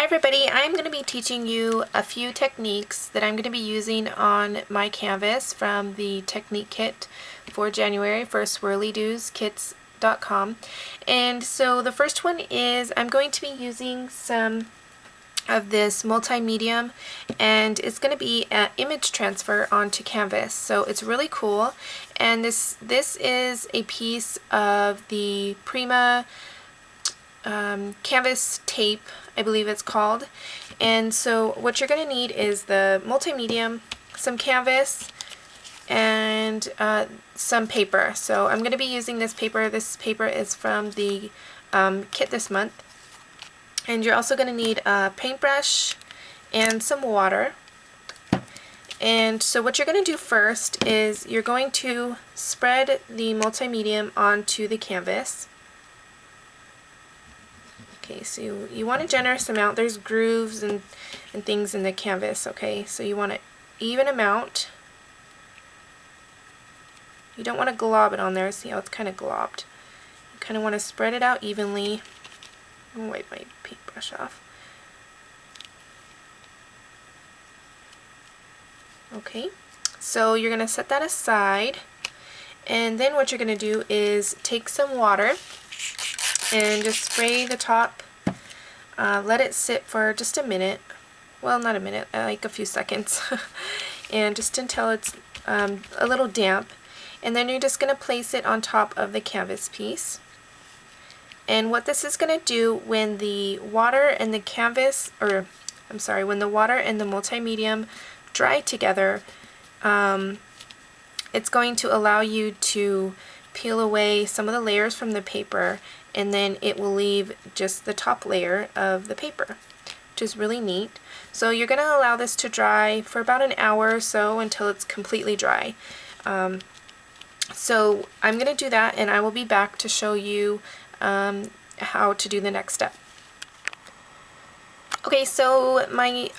everybody, I'm going to be teaching you a few techniques that I'm going to be using on my canvas from the technique kit for January for swirlydoos.kits.com. And so the first one is I'm going to be using some of this multimedium, and it's going to be an image transfer onto canvas. So it's really cool, and this is a piece of the Prima canvas tape, I believe it's called. And so what you're going to need is the multimedium, some canvas, and some paper. So I'm going to be using this paper. This paper is from the kit this month. And you're also going to need a paintbrush and some water. And so what you're going to do first is you're going to spread the multimedium onto the canvas. Okay, so you want a generous amount. There's grooves and things in the canvas, okay? So you want an even amount. You don't want to glob it on there. See how it's kind of globbed. You kind of want to spread it out evenly. I'll wipe my paintbrush off. Okay, so you're going to set that aside. And then what you're going to do is take some water and just spray the top. Let it sit for just a minute. Well, not a minute, like a few seconds. And just until it's a little damp. And then you're just going to place it on top of the canvas piece. And what this is going to do when the water and the canvas, or I'm sorry, when the water and the multimedium dry together, it's going to allow you to peel away some of the layers from the paper, and then it will leave just the top layer of the paper, which is really neat. So you're going to allow this to dry for about an hour or so until it's completely dry. So I'm going to do that, and I will be back to show you how to do the next step. Okay, so my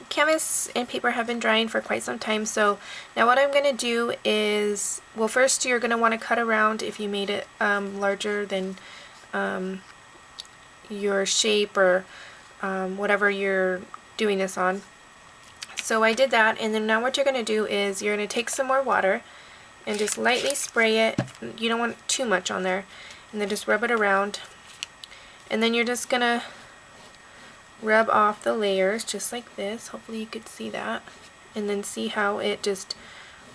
canvas and paper have been drying for quite some time, so now what I'm going to do is, well, first you're going to want to cut around if you made it larger than your shape or whatever you're doing this on. So I did that, and then now what you're going to do is you're going to take some more water and just lightly spray it. You don't want too much on there. And then just rub it around. And then you're just going to rub off the layers just like this. Hopefully you could see that. And then see how it just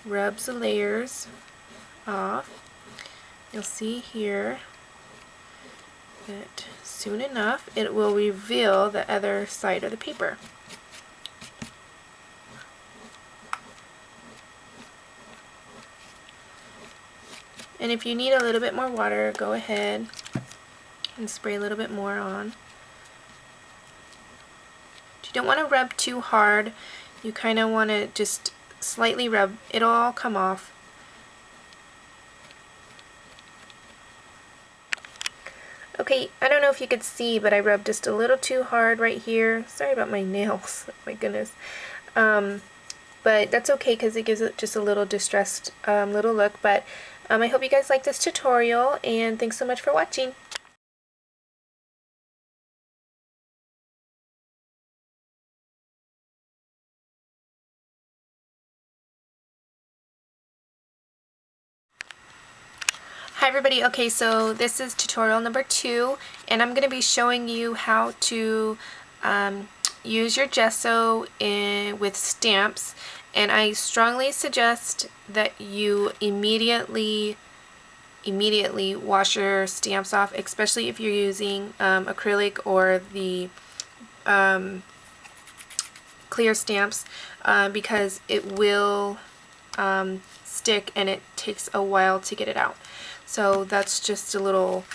rubs the layers off. You'll see here that soon enough it will reveal the other side of the paper. And if you need a little bit more water, go ahead and spray a little bit more on. You don't want to rub too hard. You kind of want to just slightly rub. It'll all come off. Okay, I don't know if you could see, but I rubbed just a little too hard right here. Sorry about my nails. Oh my goodness. But that's okay because it gives it just a little distressed little look. But I hope you guys like this tutorial, and thanks so much for watching. Hi everybody, okay, so this is tutorial number 2, and I'm going to be showing you how to use your gesso with stamps. And I strongly suggest that you immediately wash your stamps off, especially if you're using acrylic or the clear stamps, because it will stick and it takes a while to get it out. So that's just a little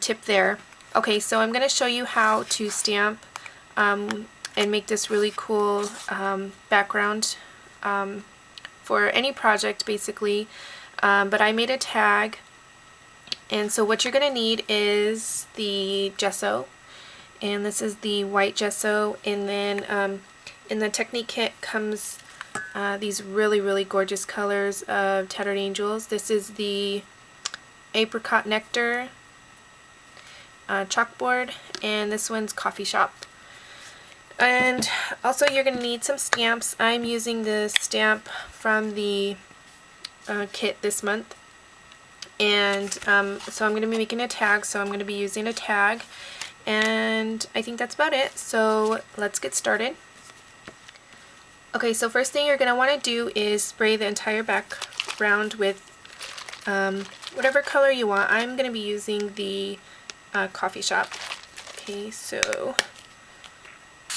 tip there. Okay, so I'm going to show you how to stamp and make this really cool background for any project basically, but I made a tag. And so what you're going to need is the gesso, and this is the white gesso, and then in the technique kit comes these really gorgeous colors of Tattered Angels. This is the Apricot Nectar chalkboard, and this one's Coffee Shop. And also you're going to need some stamps. I'm using the stamp from the kit this month. And so I'm going to be making a tag, so I'm going to be using a tag. And I think that's about it. So let's get started. Okay, so first thing you're going to want to do is spray the entire background with whatever color you want. I'm going to be using the Coffee Shop. Okay, so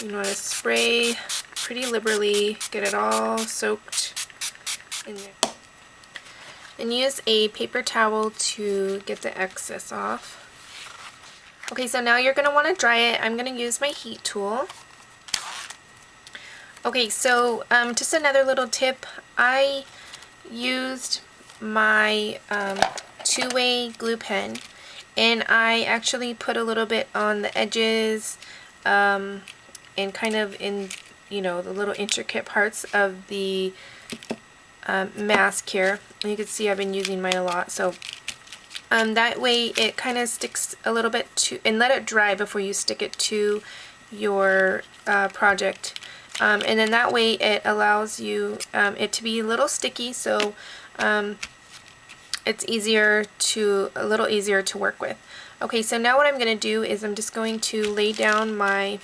you want to spray pretty liberally, get it all soaked in there. And use a paper towel to get the excess off. Okay, so now you're going to want to dry it. I'm going to use my heat tool. Okay, so just another little tip. I used my two-way glue pen, and I actually put a little bit on the edges and kind of in, you know, the little intricate parts of the mask here. You can see I've been using mine a lot, so that way it kind of sticks a little bit to, and let it dry before you stick it to your project. And then that way it allows you it to be a little sticky, so it's a little easier to work with. Okay, so now what I'm going to do is I'm just going to lay down my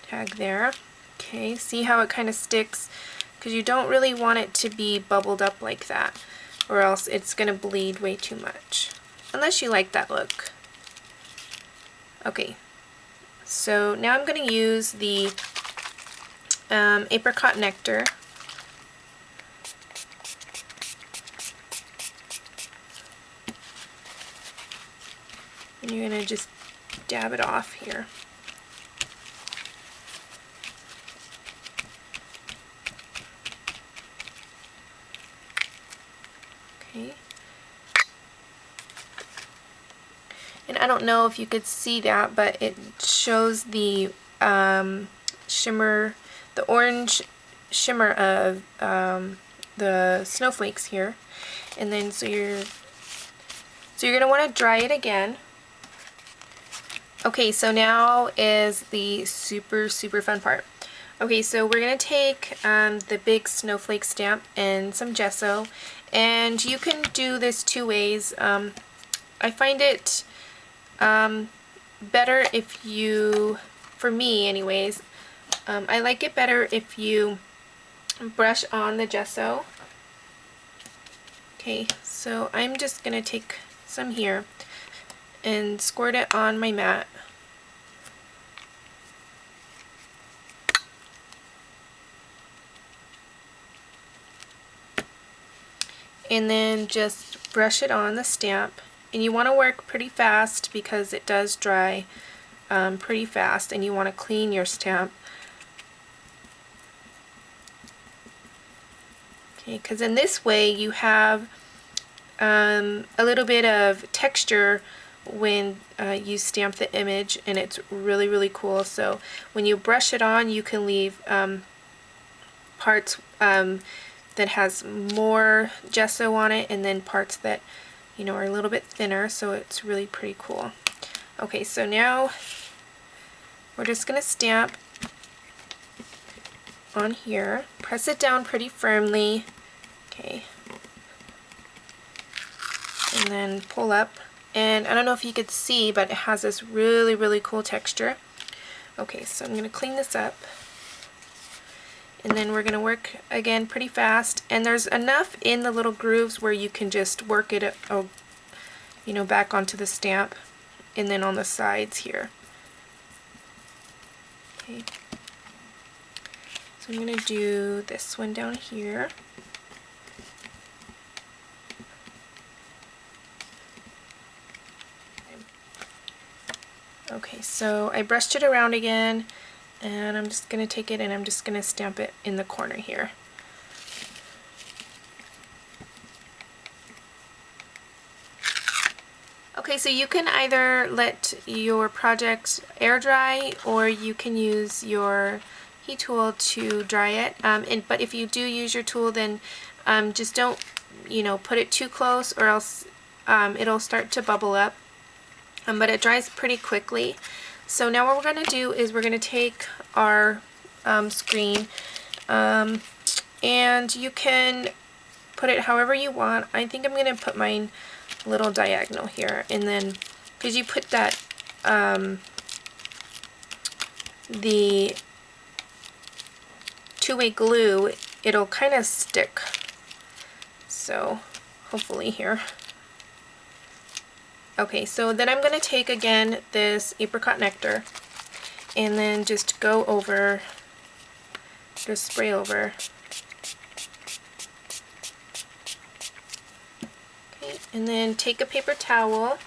tag there. Okay, see how it kind of sticks? Because you don't really want it to be bubbled up like that, or else it's going to bleed way too much. Unless you like that look. Okay, so now I'm going to use the Apricot Nectar. And you're going to just dab it off here. Okay. And I don't know if you could see that, but it shows the shimmer, the orange shimmer of the snowflakes here. And then so you're going to want to dry it again. Okay, so now is the super fun part. Okay, so we're going to take the big snowflake stamp and some gesso, and you can do this two ways. I find it better if you, for me anyways, I like it better if you brush on the gesso. Okay, so I'm just going to take some here and squirt it on my mat. And then just brush it on the stamp. And you want to work pretty fast because it does dry pretty fast, and you want to clean your stamp. Okay, because in this way you have a little bit of texture when you stamp the image, and it's really cool. So when you brush it on, you can leave parts that has more gesso on it, and then parts that, you know, are a little bit thinner, so it's really pretty cool. Okay, so now we're just going to stamp on here. Press it down pretty firmly. Okay. And then pull up. And I don't know if you could see, but it has this really cool texture. Okay, so I'm going to clean this up. And then we're going to work again pretty fast. And there's enough in the little grooves where you can just work it, you know, back onto the stamp, and then on the sides here. Okay. So I'm going to do this one down here. Okay, so I brushed it around again, and I'm just going to take it and I'm just going to stamp it in the corner here. Okay, so you can either let your project air dry, or you can use your heat tool to dry it. But if you do use your tool, then just don't, you know, put it too close, or else it'll start to bubble up, but it dries pretty quickly. So now what we're going to do is we're going to take our screen, and you can put it however you want. I think I'm going to put mine a little diagonal here, and then because you put that the two-way glue, it'll kind of stick. So hopefully here. Okay, so then I'm going to take again this Apricot Nectar and then just go over, just spray over. Okay, and then take a paper towel,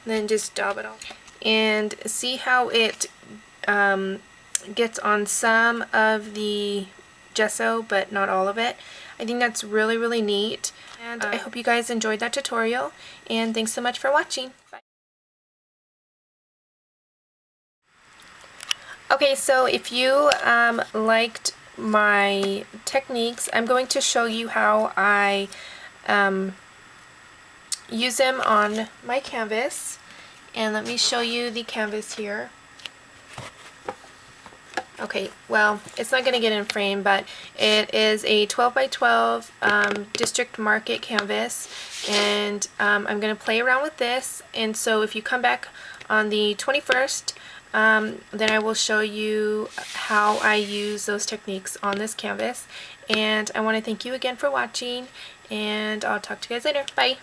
and then just dab it off. And see how it gets on some of the gesso, but not all of it. I think that's really, really neat. And I hope you guys enjoyed that tutorial, and thanks so much for watching. Bye. Okay, so if you liked my techniques, I'm going to show you how I use them on my canvas. And let me show you the canvas here. Okay, well, it's not going to get in frame, but it is a 12 by 12 district market canvas, and I'm going to play around with this. And so if you come back on the 21st, then I will show you how I use those techniques on this canvas. And I want to thank you again for watching, and I'll talk to you guys later. Bye!